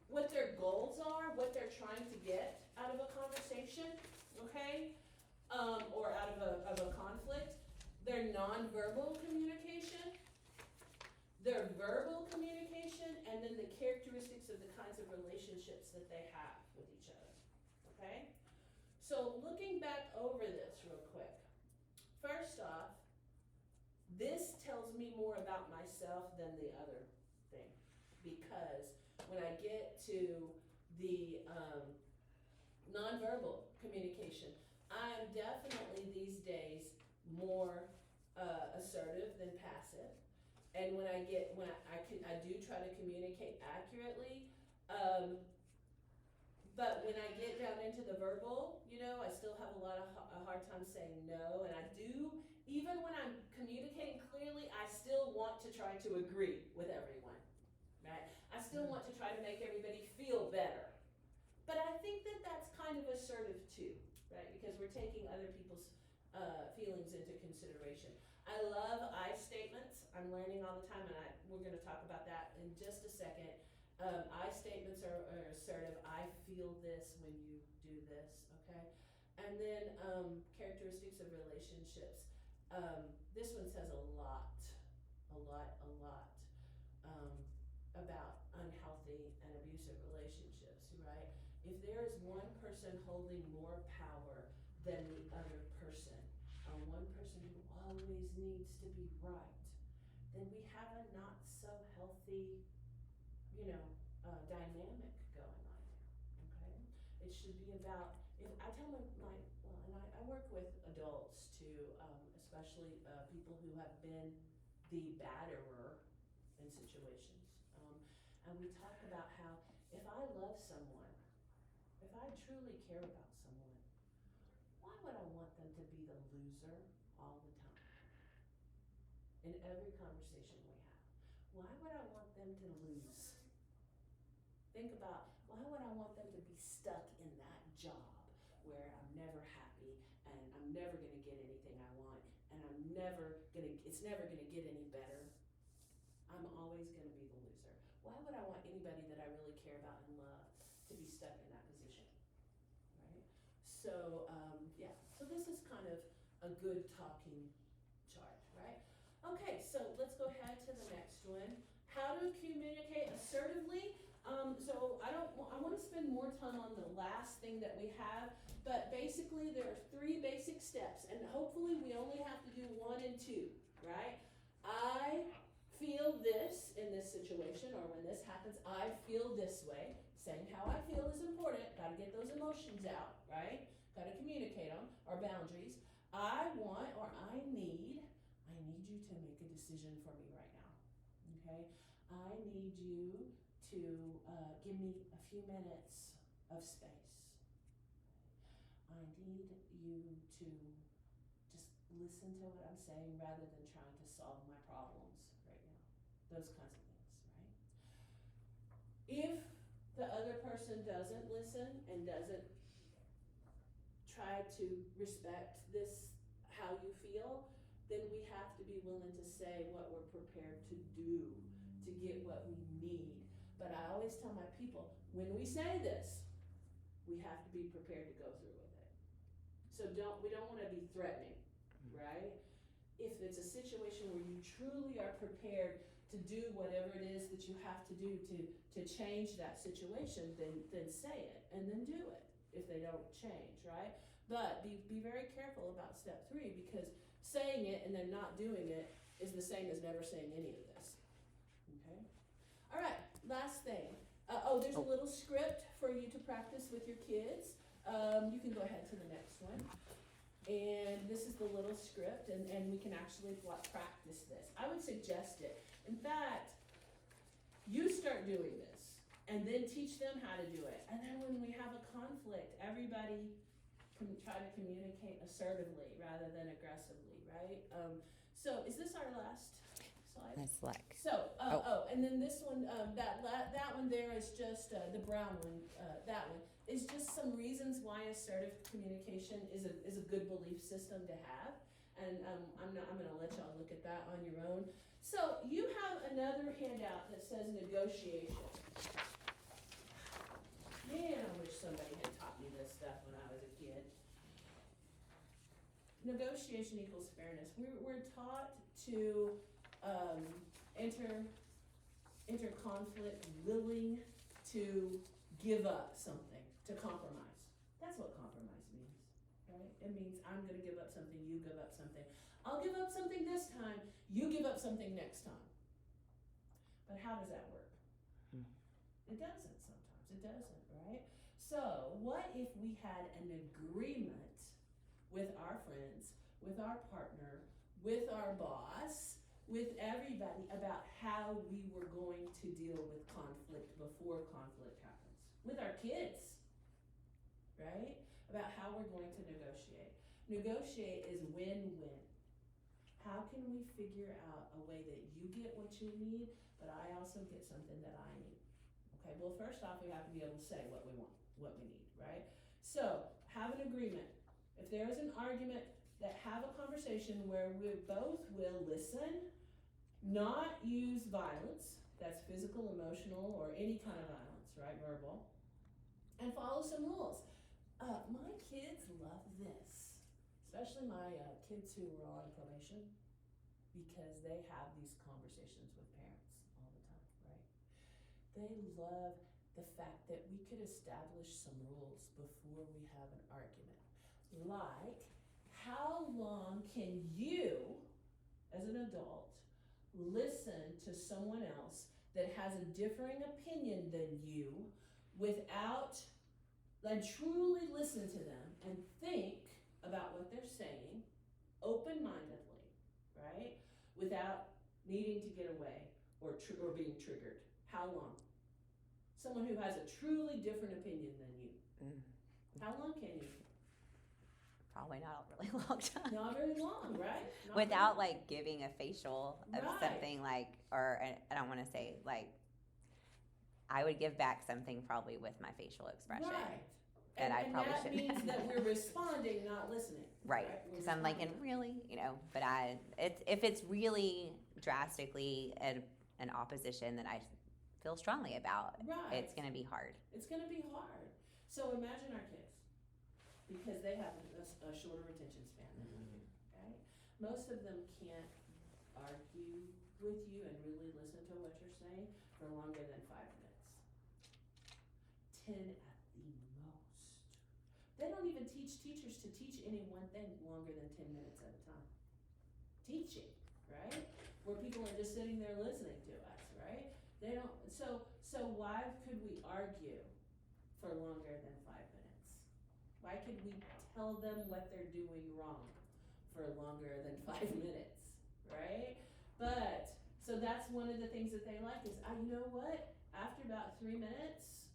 what their goals are, what they're trying to get out of a conversation, okay? Or out of a conflict. Their nonverbal communication, their verbal communication, and then the characteristics of the kinds of relationships that they have with each other, okay? So looking back over this real quick, first off, this tells me more about myself than the other thing, because when I get to the nonverbal communication, I am definitely these days more assertive than passive. And when I do try to communicate accurately, but when I get down into the verbal, I still have a hard time saying no, and I do, even when I'm communicating clearly, I still want to try to agree with everyone, right? I still want to try to make everybody feel better. But I think that that's kind of assertive too, right? Because we're taking other people's feelings into consideration. I love I statements. I'm learning all the time, and we're going to talk about that in just a second. I statements are assertive. I feel this when you do this, okay? And then characteristics of relationships. This one says a lot about unhealthy and abusive relationships, right? If there is one person holding more power than the other person, one person who always needs to be right, then we have a not so healthy, dynamic going on here, okay? It should be about, if I tell I work with adults too, especially people who have been the batterer in situations. And we talk about how if I love someone, if I truly care about someone, why would I want them to be the loser all the time? In every conversation we have, why would I want them to lose? Think about, why would I want them to be stuck in that job where I'm never happy and I'm never gonna get anything I want and it's never gonna get any better? I'm always gonna be the loser. Why would I want anybody that I really care about and love to be stuck in that position, right? So, so this is kind of a good talking chart, right? Okay, so let's go ahead to the next one. How to communicate assertively. So I want to spend more time on the last thing that we have, but basically there are 3 basic steps, and hopefully we only have to do 1 and 2, right? I feel this in this situation, or when this happens, I feel this way. Saying how I feel is important. Got to get those emotions out, right? Got to communicate them, our boundaries. I want, or I need you to make a decision for me right now, okay? I need you to give me a few minutes of space. I need you to just listen to what I'm saying rather than trying to solve my problems right now. Those kinds of things, right? If the other person doesn't listen and doesn't try to respect this, how you feel, then we have to be willing to say what we're prepared to do to get what we need. But I always tell my people, when we say this, we have to be prepared to go through with it. So we don't want to be threatening, right? If it's a situation where you truly are prepared to do whatever it is that you have to do to change that situation, then say it and then do it if they don't change, right? But be very careful about step 3, because saying it and then not doing it is the same as never saying any of this, okay? All right, last thing. There's a little script for you to practice with your kids. You can go ahead to the next one. And this is the little script, and we can actually practice this. I would suggest it. In fact, you start doing this, and then teach them how to do it. And then when we have a conflict, everybody can try to communicate assertively rather than aggressively, right? So is this our last slide? That's like. So, and then this one, that one there is just the brown one. That one is just some reasons why assertive communication is a good belief system to have. And I'm going to let y'all look at that on your own. So you have another handout that says negotiation. Man, I wish somebody had taught me this stuff when I was a kid. Negotiation equals fairness. We're taught to enter enter conflict willing to give up something, to compromise. That's what compromise means, right? It means I'm gonna give up something, you give up something. I'll give up something this time, you give up something next time. But how does that work? It doesn't sometimes, it doesn't, right? So what if we had an agreement with our friends, with our partner, with our boss, with everybody about how we were going to deal with conflict before conflict happens? With our kids, right? About how we're going to negotiate. Negotiate is win-win. How can we figure out a way that you get what you need, but I also get something that I need? Okay, well, first off, we have to be able to say what we want, what we need, right? So, have an agreement. If there is an argument, that have a conversation where we both will listen, not use violence, that's physical, emotional, or any kind of violence, right, verbal, and follow some rules. My kids love this, especially my kids who are on probation, because they have these conversations with parents all the time, right? They love the fact that we could establish some rules before we have an argument. Like, how long can you, as an adult, listen to someone else that has a differing opinion than you without, and truly listen to them and think about what they're saying open-mindedly, right? Without needing to get away or being triggered. How long? Someone who has a truly different opinion than you. How long can you? Probably not a really long time. Not very long, right? Not Without very like giving a facial of Right. something like, or I don't want to say like, I would give back something probably with my facial expression. Right. That I probably that shouldn't means have that done. we're responding, not listening. Right, We're because I'm like, and responding. really, but if it's really drastically an opposition that I feel strongly about, Right. it's going to be hard. It's going to be hard. So imagine our kids, because they have a shorter attention span than we do, right? Most of them can't argue with you and really listen to what you're saying for longer than 5 minutes. 10 at the most. They don't even teach teachers to teach any one thing longer than 10 minutes at a time. Teaching, right? Where people are just sitting there listening to us, right? They don't, so why could we argue for longer than 5 minutes? Why could we tell them what they're doing wrong for longer than 5 minutes, right? But, so that's one of the things that they like is, you know what? After about 3 minutes,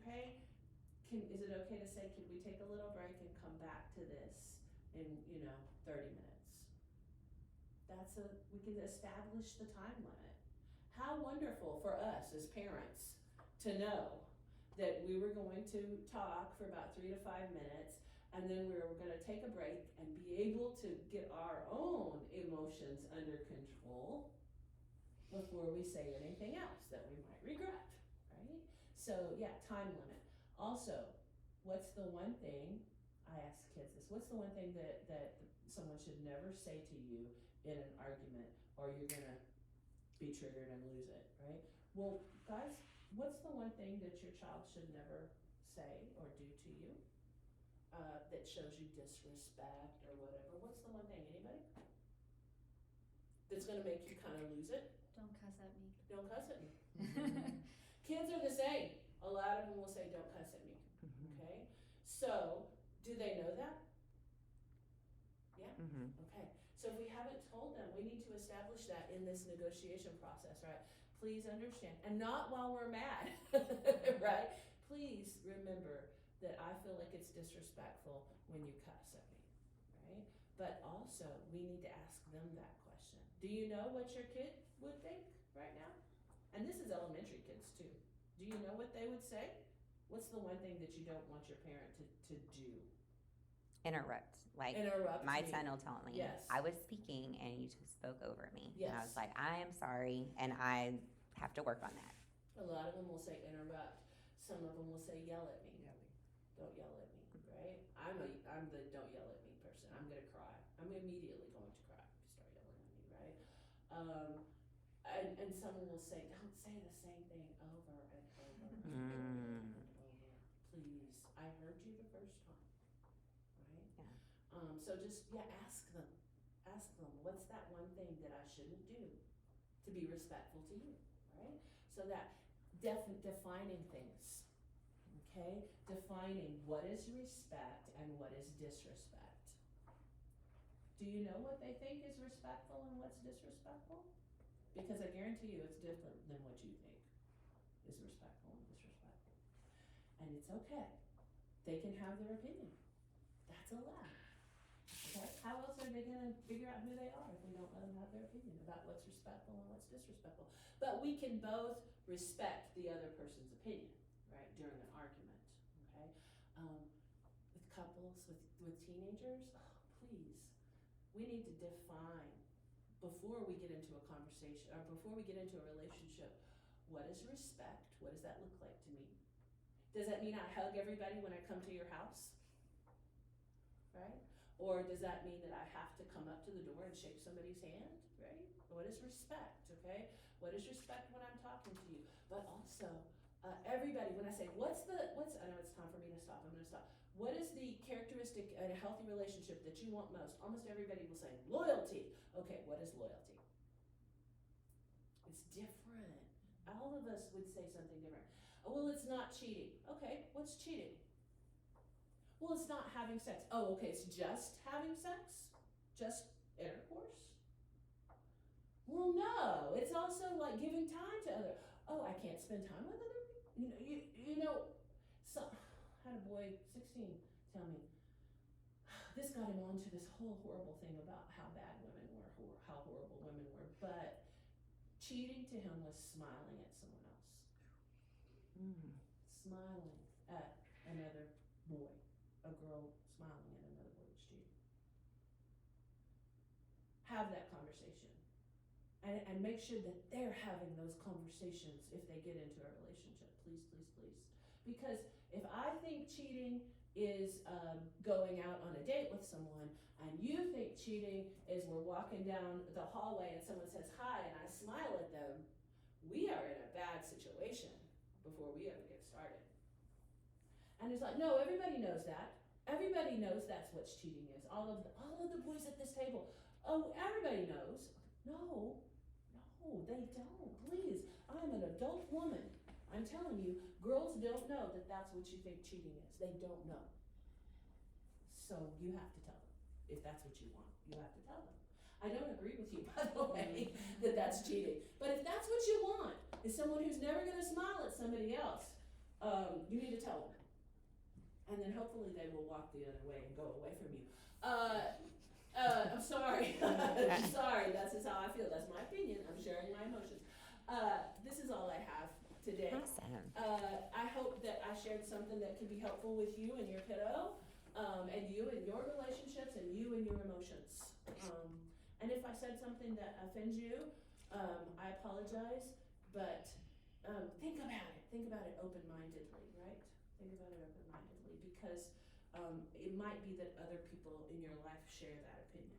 okay, is it okay to say, could we take a little break and come back to this in, 30 minutes? We can establish the time limit. How wonderful for us as parents to know that we were going to talk for about 3 to 5 minutes, and then we were going to take a break and be able to get our own emotions under control before we say anything else that we might regret, right? So yeah, time limit. Also, what's the one thing, I ask kids this, what's the one thing that someone should never say to you in an argument, or you're gonna be triggered and lose it, right? Well, guys, what's the one thing that your child should never say or do to you that shows you disrespect or whatever? What's the one thing, anybody? That's gonna make you kind of lose it? Don't cuss at me. Don't cuss at me. Kids are the same. A lot of them will say, don't cuss at me, okay? So, do they know that? Yeah? Okay. So if we haven't told them, we need to establish that in this negotiation process, right? Please understand, and not while we're mad, right? Please remember that I feel like it's disrespectful when you cuss at me, right? But also, we need to ask them that question. Do you know what your kid would think right now? And this is elementary kids too. Do you know what they would say? What's the one thing that you don't want your parent to do? Interrupt. Like, Interrupt my me. son will tell me, Yes. I was speaking and you just spoke over me. And I was Yes. like, I am sorry, and I have to work on that. A lot of them will say interrupt. Some of them will say yell at me. Don't yell at me, right? I'm the don't yell at me person. I'm gonna cry. I'm immediately going to cry if you start yelling at me, right? and someone will say, don't say the same thing over and over and over. Please, I heard you the first time, right? Yeah. So just, ask them. Ask them, what's that one thing that I shouldn't do to be respectful to you, right? So that defining things, okay? Defining what is respect and what is disrespect. Do you know what they think is respectful and what's disrespectful? Because I guarantee you it's different than what you think is respectful and disrespectful. And it's okay. They can have their opinion. That's allowed. Okay? How else are they gonna figure out who they are if we don't let them have their opinion about what's respectful and what's disrespectful? But we can both respect the other person's opinion, right, during an argument, okay? With couples, with teenagers, please, we need to define before we get into a conversation, or before we get into a relationship, what is respect? What does that look like to me? Does that mean I hug everybody when I come to your house? Right? Or does that mean that I have to come up to the door and shake somebody's hand, right? What is respect, okay? What is respect when I'm talking to you? But also, everybody, when I say, I know it's time for me to stop, I'm gonna stop. What is the characteristic in a healthy relationship that you want most? Almost everybody will say, loyalty. Okay, what is loyalty? It's different. All of us would say something different. Oh, well, it's not cheating. Okay, what's cheating? Well, it's not having sex. Oh, okay, it's just having sex? Just intercourse? Well, no, it's also like giving time to other. Oh, I can't spend time with other people? So, I had a boy, 16, tell me, this got him onto this whole horrible thing about how bad women were, how horrible women were, but cheating to him was smiling at someone else. Smiling at another boy. A girl smiling at another boy that's cheating. Have that conversation. And make sure that they're having those conversations if they get into a relationship. Please, please, please. Because if I think cheating is going out on a date with someone, and you think cheating is we're walking down the hallway and someone says hi and I smile at them, we are in a bad situation before we ever get started. And it's like, no, everybody knows that. Everybody knows that's what cheating is. All of the boys at this table. Oh, everybody knows. No, they don't. Please, I'm an adult woman. I'm telling you, girls don't know that that's what you think cheating is. They don't know. So you have to tell them. If that's what you want, you have to tell them. I don't agree with you, by the way, that that's cheating. But if that's what you want, is someone who's never going to smile at somebody else, you need to tell them. And then hopefully they will walk the other way and go away from you. I'm sorry. Sorry, that's just how I feel. That's my opinion. I'm sharing my emotions. This is all I have today. Awesome. I hope that I shared something that can be helpful with you and your kiddo, and you and your relationships, and you and your emotions. And if I said something that offends you, I apologize, but think about it. Think about it open-mindedly, right? Think about it open-mindedly, because it might be that other people in your life share that opinion.